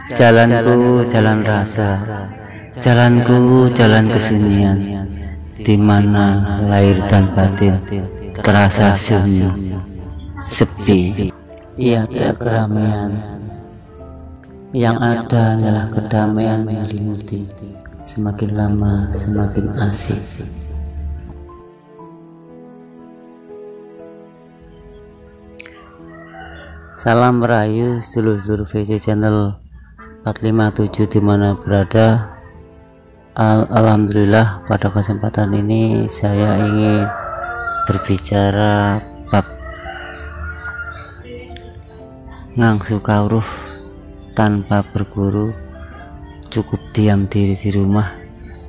Jalanku jalan rasa, jalanku jalan kesunyian, di mana lahir dan batin terasa sunyi, sepi, tiada keramaian. Yang ada hanyalah kedamaian menyelimuti, semakin lama semakin asik. Salam merayu sedulur-sedulur VC channel 457 dimana berada. Alhamdulillah pada kesempatan ini saya ingin berbicara bab ngangsu kawruh tanpa berguru, cukup diam diri di rumah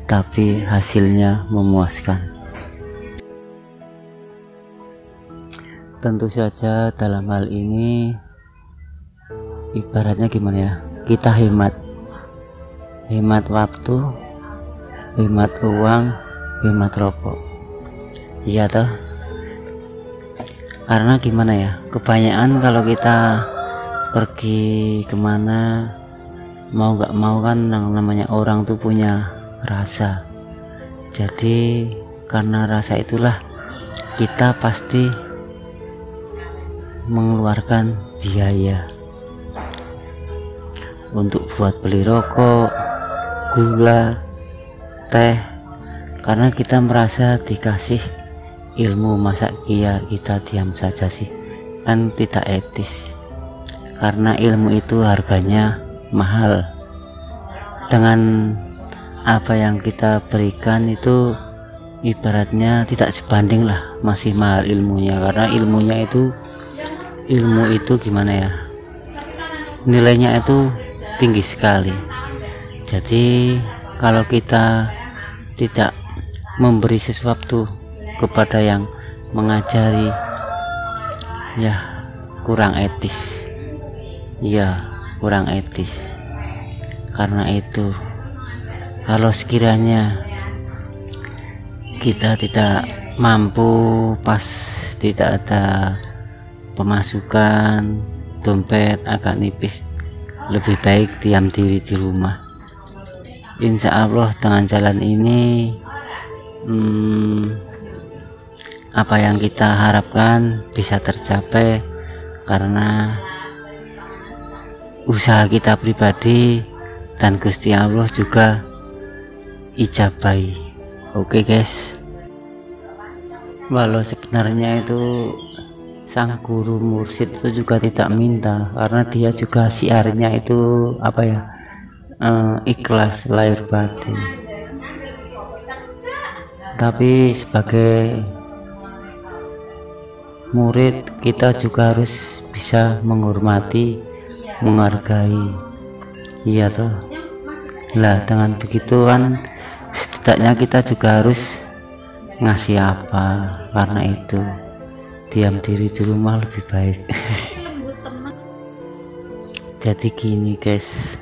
tapi hasilnya memuaskan. Tentu saja dalam hal ini ibaratnya gimana ya, kita hemat waktu, hemat uang, hemat rokok, iya toh. Karena gimana ya, kebanyakan kalau kita pergi kemana, mau nggak mau kan yang namanya orang tuh punya rasa. Jadi karena rasa itulah kita pasti mengeluarkan biaya untuk buat beli rokok, gula, teh, karena kita merasa dikasih ilmu. Masa kita diam saja sih, kan tidak etis, karena ilmu itu harganya mahal. Dengan apa yang kita berikan itu ibaratnya tidak sebanding lah, masih mahal ilmunya. Karena ilmu itu gimana ya, nilainya itu tinggi sekali. Jadi kalau kita tidak memberi sesuatu kepada yang mengajari, ya kurang etis, ya kurang etis. Karena itu kalau sekiranya kita tidak mampu, pas tidak ada pemasukan, dompet agak nipis, lebih baik diam diri di rumah. Insya Allah dengan jalan ini apa yang kita harapkan bisa tercapai, karena usaha kita pribadi dan Gusti Allah juga ijabai. Oke guys, walau sebenarnya itu sang guru mursyid itu juga tidak minta, karena dia juga siarnya itu apa ya, ikhlas lahir batin. Tapi sebagai murid kita juga harus bisa menghormati, menghargai, iya toh. Lah dengan begitu kan setidaknya kita juga harus ngasih apa. Karena itu diam diri di rumah lebih baik. Jadi gini guys,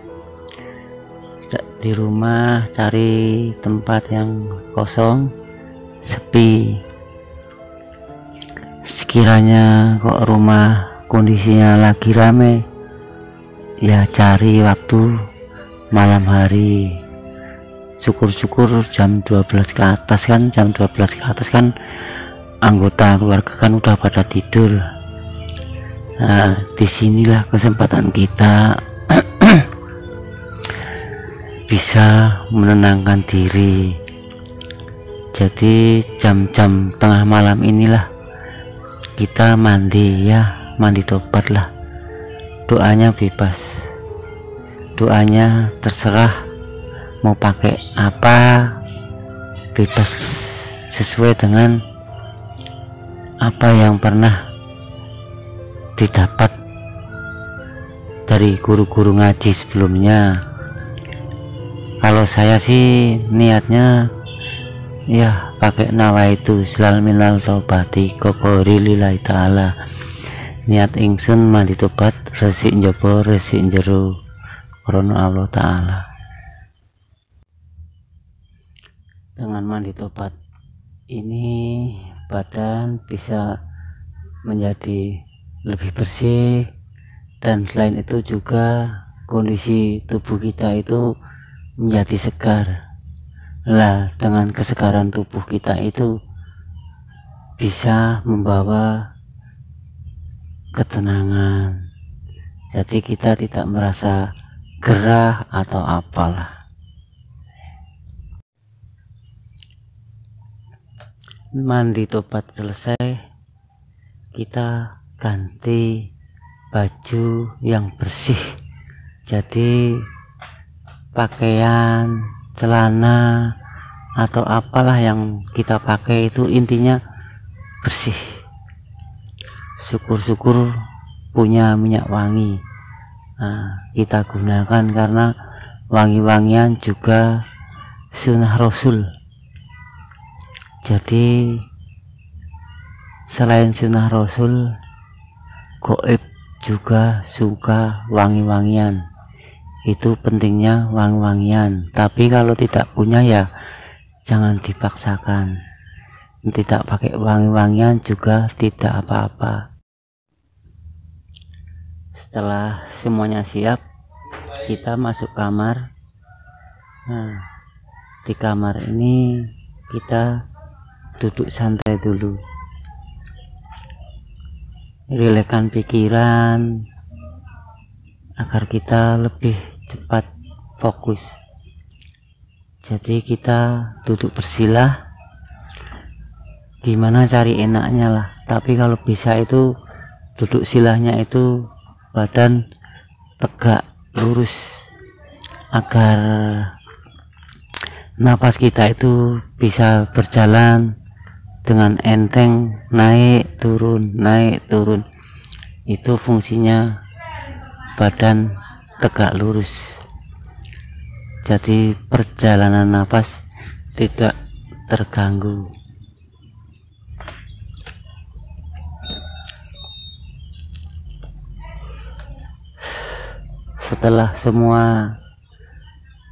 di rumah cari tempat yang kosong, sepi. Sekiranya kok rumah kondisinya lagi rame, ya cari waktu malam hari. Syukur-syukur jam 12 ke atas kan, jam 12 ke atas kan anggota keluarga kan udah pada tidur. Nah, disinilah kesempatan kita bisa menenangkan diri. Jadi jam-jam tengah malam inilah kita mandi, ya mandi tobat lah. Doanya bebas, doanya terserah mau pakai apa, bebas sesuai dengan apa yang pernah didapat dari guru-guru ngaji sebelumnya. Kalau saya sih niatnya ya pakai nawaitu selal minal taubati kokori lillahi ta'ala. Niat ingsun mandi tobat resik njaba resik njero karena Allah ta'ala. Dengan mandi tobat ini badan bisa menjadi lebih bersih, dan selain itu juga kondisi tubuh kita itu menjadi segar. Lah, dengan kesegaran tubuh kita itu bisa membawa ketenangan. Jadi kita tidak merasa gerah atau apalah. Mandi tobat selesai, kita ganti baju yang bersih. Jadi pakaian, celana atau apalah yang kita pakai itu intinya bersih. Syukur-syukur punya minyak wangi, kita gunakan karena wangi-wangian juga sunnah Rasul. Jadi selain sunnah Rasul, gaib juga suka wangi-wangian. Itu pentingnya wangi-wangian. Tapi kalau tidak punya ya jangan dipaksakan. Tidak pakai wangi-wangian juga tidak apa-apa. Setelah semuanya siap, kita masuk kamar. Nah, di kamar ini kita duduk santai dulu, rilekskan pikiran agar kita lebih cepat fokus. Jadi kita duduk bersila, gimana cari enaknya lah. Tapi kalau bisa itu duduk silahnya itu badan tegak lurus agar napas kita itu bisa berjalan dengan enteng, naik turun. Itu fungsinya badan tegak lurus. Jadi perjalanan napas tidak terganggu. Setelah semua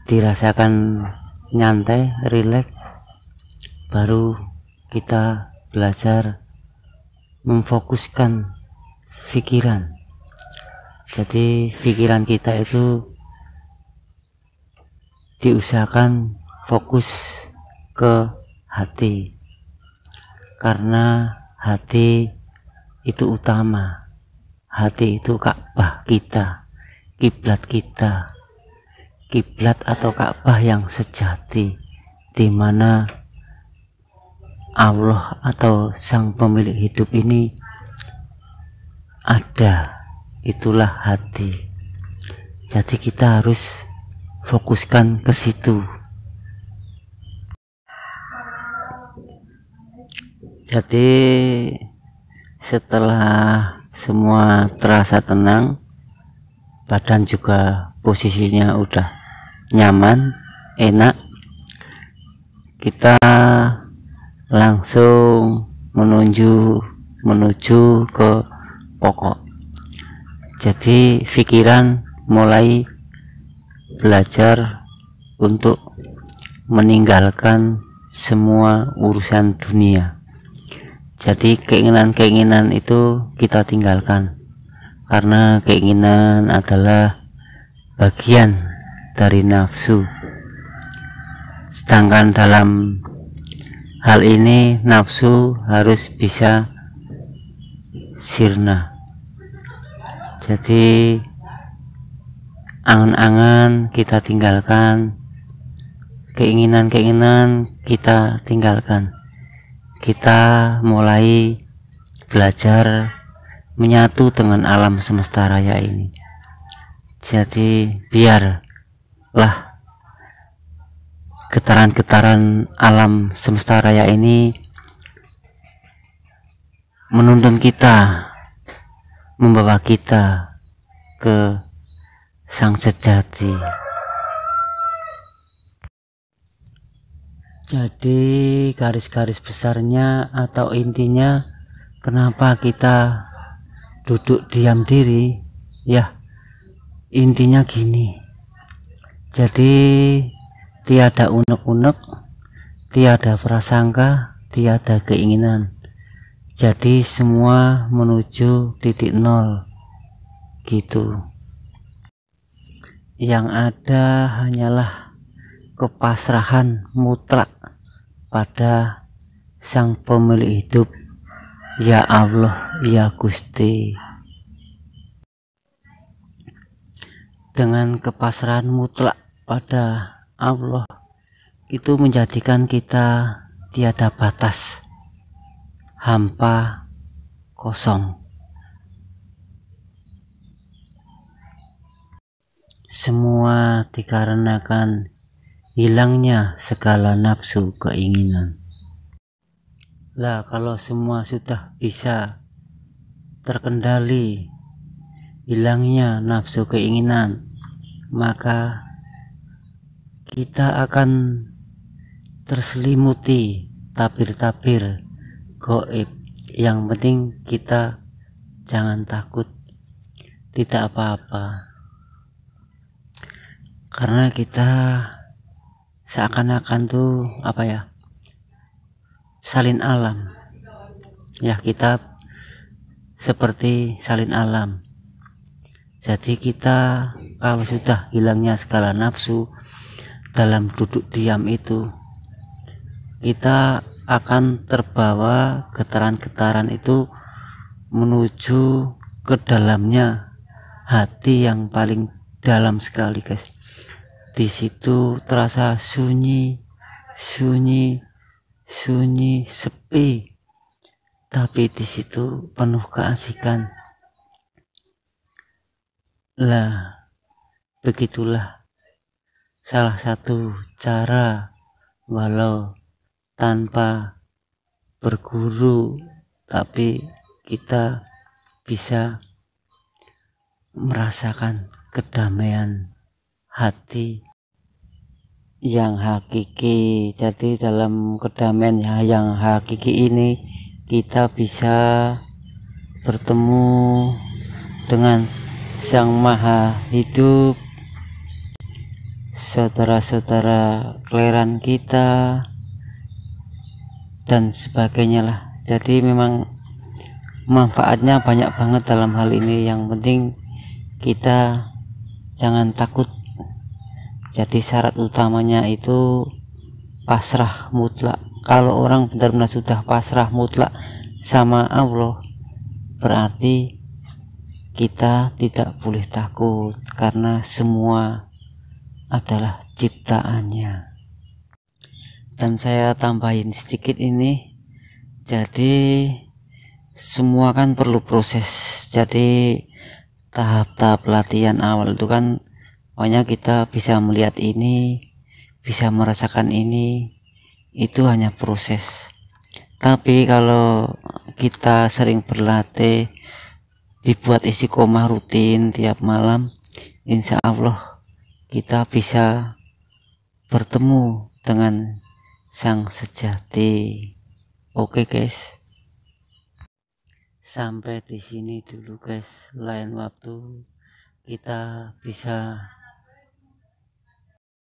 dirasakan nyantai, rileks, baru kita belajar memfokuskan pikiran. Jadi pikiran kita itu diusahakan fokus ke hati, karena hati itu utama. Hati itu Ka'bah kita, kiblat kita, kiblat atau Ka'bah yang sejati, di mana Allah atau sang pemilik hidup ini ada. Itulah hati. Jadi kita harus fokuskan ke situ. Jadi setelah semua terasa tenang, badan juga posisinya udah nyaman, enak, kita langsung menuju ke pokok. Jadi pikiran mulai belajar untuk meninggalkan semua urusan dunia. Jadi keinginan-keinginan itu kita tinggalkan, karena keinginan adalah bagian dari nafsu. Sedangkan dalam hal ini nafsu harus bisa sirna. Jadi angan-angan kita tinggalkan, keinginan-keinginan kita tinggalkan. Kita mulai belajar menyatu dengan alam semesta raya ini. Jadi biarlah getaran-getaran alam semesta raya ini menuntun kita, membawa kita ke sang sejati. Jadi garis-garis besarnya atau intinya kenapa kita duduk diam diri, ya intinya gini. Jadi tiada unek-unek, tiada prasangka, tiada keinginan. Jadi semua menuju titik nol gitu. Yang ada hanyalah kepasrahan mutlak pada Sang Pemilik hidup, ya Allah, ya Gusti. Dengan kepasrahan mutlak pada Allah itu menjadikan kita tiada batas, hampa, kosong. Semua dikarenakan hilangnya segala nafsu keinginan. Lah kalau semua sudah bisa terkendali, hilangnya nafsu keinginan, maka kita akan terselimuti tabir-tabir gaib. Yang penting kita jangan takut, tidak apa-apa, karena kita seakan-akan tuh salin alam ya, kita seperti salin alam. Jadi kita kalau sudah hilangnya segala nafsu dalam duduk diam itu, kita akan terbawa getaran-getaran itu menuju ke dalamnya hati yang paling dalam sekali, guys. Di situ terasa sunyi, sepi, tapi di situ penuh keasikan. Lah, begitulah salah satu cara, walau tanpa berguru, tapi kita bisa merasakan kedamaian hati yang hakiki. Jadi dalam kedamaian yang hakiki ini kita bisa bertemu dengan Sang Maha Hidup, saudara-saudara kelahiran kita, dan sebagainya lah. Jadi memang manfaatnya banyak banget dalam hal ini. Yang penting kita jangan takut. Jadi syarat utamanya itu pasrah mutlak. Kalau orang benar-benar sudah pasrah mutlak sama Allah, berarti kita tidak boleh takut, karena semua adalah ciptaannya. Dan saya tambahin sedikit ini, jadi semua kan perlu proses. Jadi tahap-tahap latihan awal itu kan pokoknya kita bisa melihat ini, bisa merasakan ini, itu hanya proses. Tapi kalau kita sering berlatih, dibuat istiqomah rutin tiap malam, insya Allah kita bisa bertemu dengan Sang Sejati. Oke guys, sampai di sini dulu guys. Lain waktu kita bisa